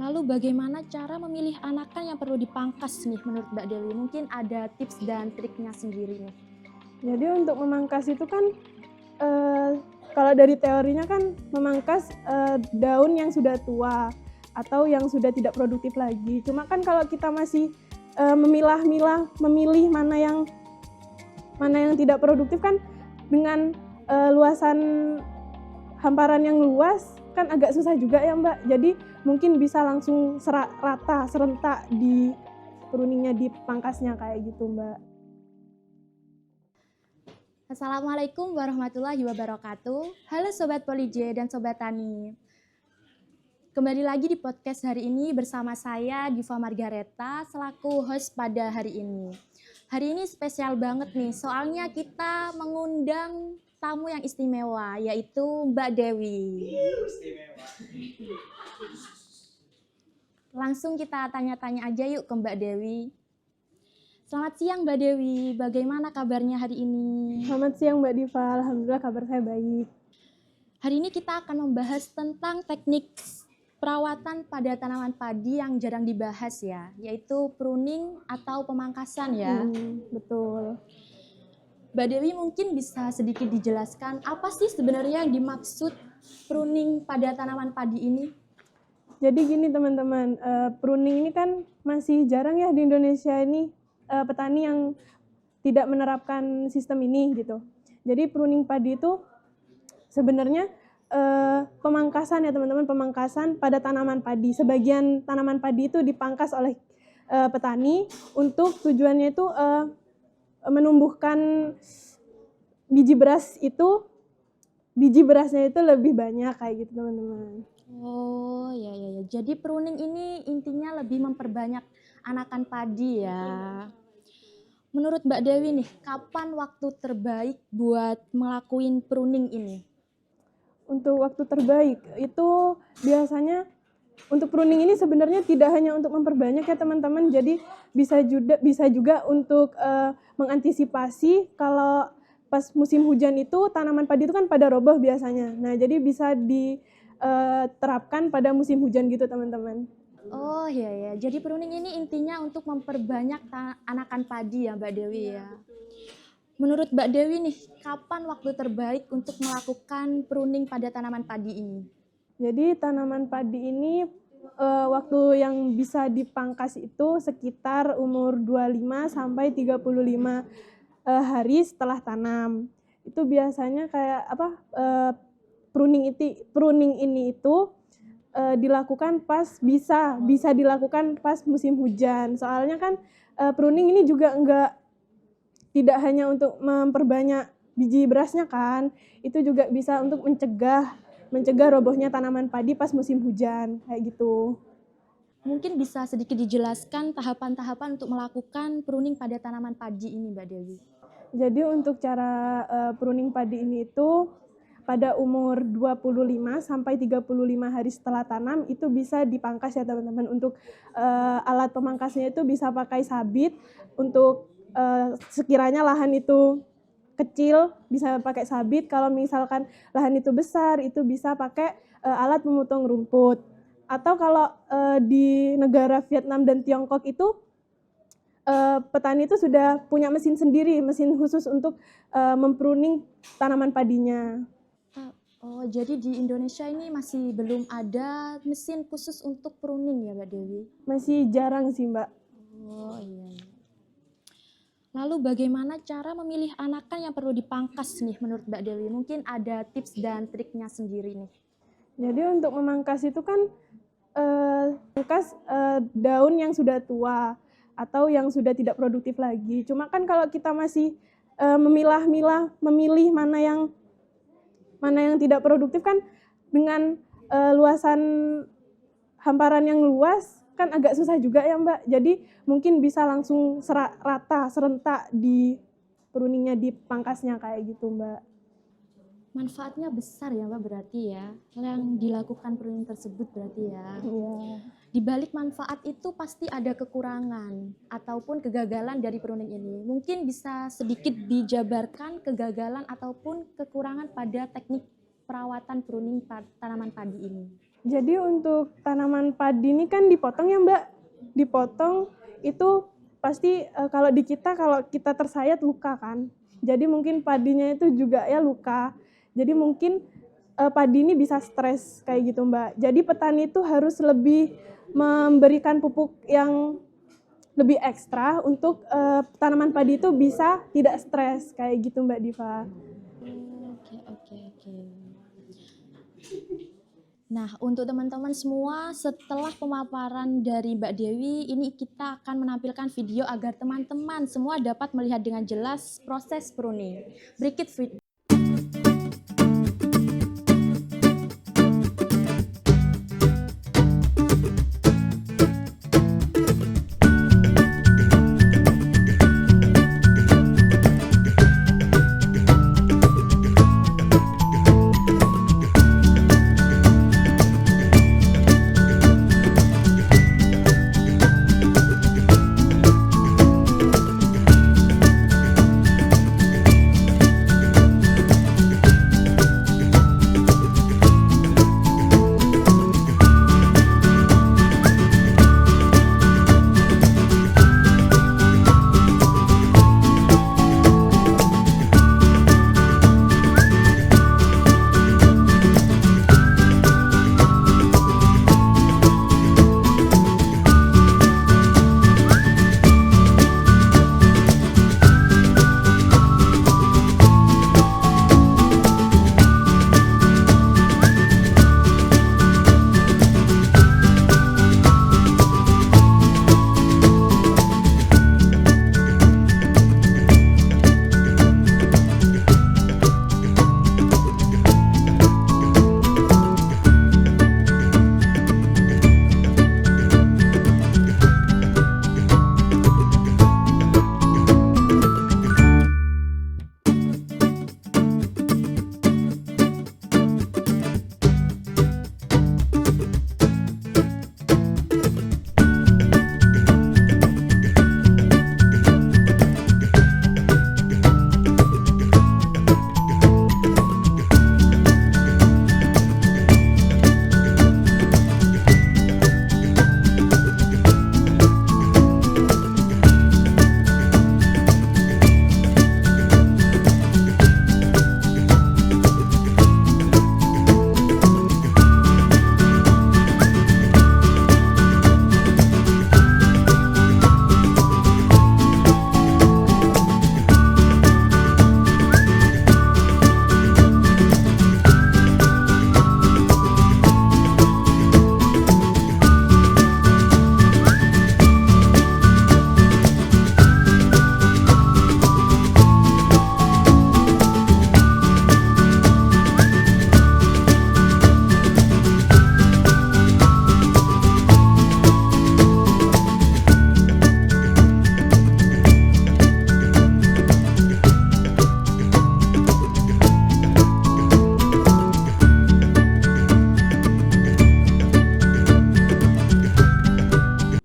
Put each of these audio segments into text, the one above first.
Lalu bagaimana cara memilih anakan yang perlu dipangkas nih menurut Mbak Dewi? Mungkin ada tips dan triknya sendiri nih. Jadi untuk memangkas itu kan, eee, kalau dari teorinya kan memangkas, daun yang sudah tua atau yang sudah tidak produktif lagi. Cuma kan kalau kita masih, memilah-milah, memilih mana yang tidak produktif kan dengan, luasan hamparan yang luas kan agak susah juga ya, Mbak. Jadi mungkin bisa langsung rata, serentak di pruningnya, dipangkasnya kayak gitu, Mbak. Assalamualaikum warahmatullahi wabarakatuh. Halo Sobat Polije dan Sobat Tani. Kembali lagi di podcast hari ini bersama saya Diva Margareta selaku host pada hari ini. Hari ini spesial banget nih, soalnya kita mengundang tamu yang istimewa, yaitu Mbak Dewi. Langsung kita tanya-tanya aja yuk ke Mbak Dewi. Selamat siang Mbak Dewi, bagaimana kabarnya hari ini? Selamat siang Mbak Diva, alhamdulillah kabar saya baik. Hari ini kita akan membahas tentang teknik perawatan pada tanaman padi yang jarang dibahas ya, yaitu pruning atau pemangkasan ya. Betul. Mbak Dewi mungkin bisa sedikit dijelaskan apa sih sebenarnya yang dimaksud pruning pada tanaman padi ini? Jadi gini teman-teman, pruning ini kan masih jarang ya di Indonesia ini, petani yang tidak menerapkan sistem ini gitu. Jadi pruning padi itu sebenarnya pemangkasan ya teman-teman, pemangkasan pada tanaman padi. Sebagian tanaman padi itu dipangkas oleh petani untuk tujuannya itu menumbuhkan biji berasnya itu lebih banyak kayak gitu teman-teman. Oh ya. Jadi pruning ini intinya lebih memperbanyak anakan padi ya. Menurut Mbak Dewi nih, kapan waktu terbaik buat ngelakuin pruning ini? Untuk waktu terbaik itu biasanya untuk pruning ini sebenarnya tidak hanya untuk memperbanyak ya teman-teman, jadi bisa juga untuk mengantisipasi kalau pas musim hujan itu tanaman padi itu kan pada roboh biasanya. Nah, jadi bisa diterapkan pada musim hujan gitu teman-teman. Oh ya. Jadi pruning ini intinya untuk memperbanyak anakan padi ya Mbak Dewi ya. Menurut Mbak Dewi nih, kapan waktu terbaik untuk melakukan pruning pada tanaman padi ini? Jadi tanaman padi ini waktu yang bisa dipangkas itu sekitar umur 25 sampai 35 hari setelah tanam. Itu biasanya kayak pruning ini itu dilakukan bisa dilakukan pas musim hujan. Soalnya kan pruning ini juga tidak hanya untuk memperbanyak biji berasnya kan, itu juga bisa untuk mencegah robohnya tanaman padi pas musim hujan, kayak gitu. Mungkin bisa sedikit dijelaskan tahapan-tahapan untuk melakukan pruning pada tanaman padi ini Mbak Dewi. Jadi untuk cara pruning padi ini itu pada umur 25 sampai 35 hari setelah tanam itu bisa dipangkas ya teman-teman. Untuk alat pemangkasnya itu bisa pakai sabit, untuk sekiranya lahan itu kecil bisa pakai sabit, kalau misalkan lahan itu besar itu bisa pakai alat pemotong rumput. Atau kalau di negara Vietnam dan Tiongkok itu petani itu sudah punya mesin sendiri, mesin khusus untuk mempruning tanaman padinya. Oh, jadi di Indonesia ini masih belum ada mesin khusus untuk pruning ya Mbak Dewi? Masih jarang sih Mbak. Oh iya. Lalu bagaimana cara memilih anakan yang perlu dipangkas nih menurut Mbak Dewi? Mungkin ada tips dan triknya sendiri nih. Jadi untuk memangkas itu kan pangkas daun yang sudah tua atau yang sudah tidak produktif lagi. Cuma kan kalau kita masih memilah-milah, memilih mana yang tidak produktif kan dengan luasan hamparan yang luas kan agak susah juga ya Mbak. Jadi mungkin bisa langsung rata, serentak di pruningnya, dipangkasnya kayak gitu Mbak. Manfaatnya besar ya Mbak berarti ya, yang dilakukan pruning tersebut berarti ya. Iya. Di balik manfaat itu pasti ada kekurangan ataupun kegagalan dari pruning ini. Mungkin bisa sedikit dijabarkan kegagalan ataupun kekurangan pada teknik perawatan pruning tanaman padi ini. Jadi untuk tanaman padi ini kan dipotong ya Mbak, dipotong itu pasti kalau kita tersayat luka kan. Jadi mungkin padinya itu juga ya luka. Jadi mungkin padi ini bisa stres kayak gitu Mbak. Jadi petani itu harus lebih memberikan pupuk yang lebih ekstra untuk tanaman padi itu bisa tidak stres kayak gitu Mbak Diva. Oke. Nah, untuk teman-teman semua, setelah pemaparan dari Mbak Dewi, ini kita akan menampilkan video agar teman-teman semua dapat melihat dengan jelas proses pruning. Berikut video.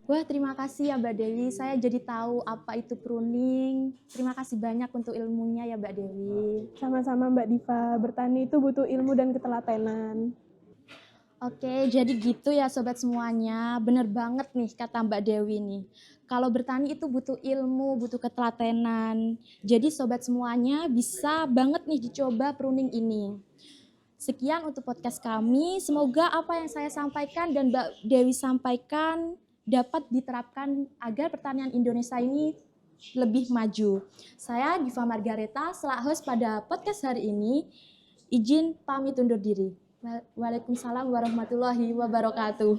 Wah, terima kasih ya Mbak Dewi. Saya jadi tahu apa itu pruning. Terima kasih banyak untuk ilmunya ya Mbak Dewi. Sama-sama Mbak Diva, bertani itu butuh ilmu dan ketelatenan. Oke, jadi gitu ya sobat semuanya. Bener banget nih kata Mbak Dewi nih. Kalau bertani itu butuh ilmu, butuh ketelatenan. Jadi sobat semuanya bisa banget nih dicoba pruning ini. Sekian untuk podcast kami. Semoga apa yang saya sampaikan dan Mbak Dewi sampaikan dapat diterapkan agar pertanian Indonesia ini lebih maju. Saya Diva Margareta, selaku host pada podcast hari ini. Izin pamit undur diri. Waalaikumsalam warahmatullahi wabarakatuh.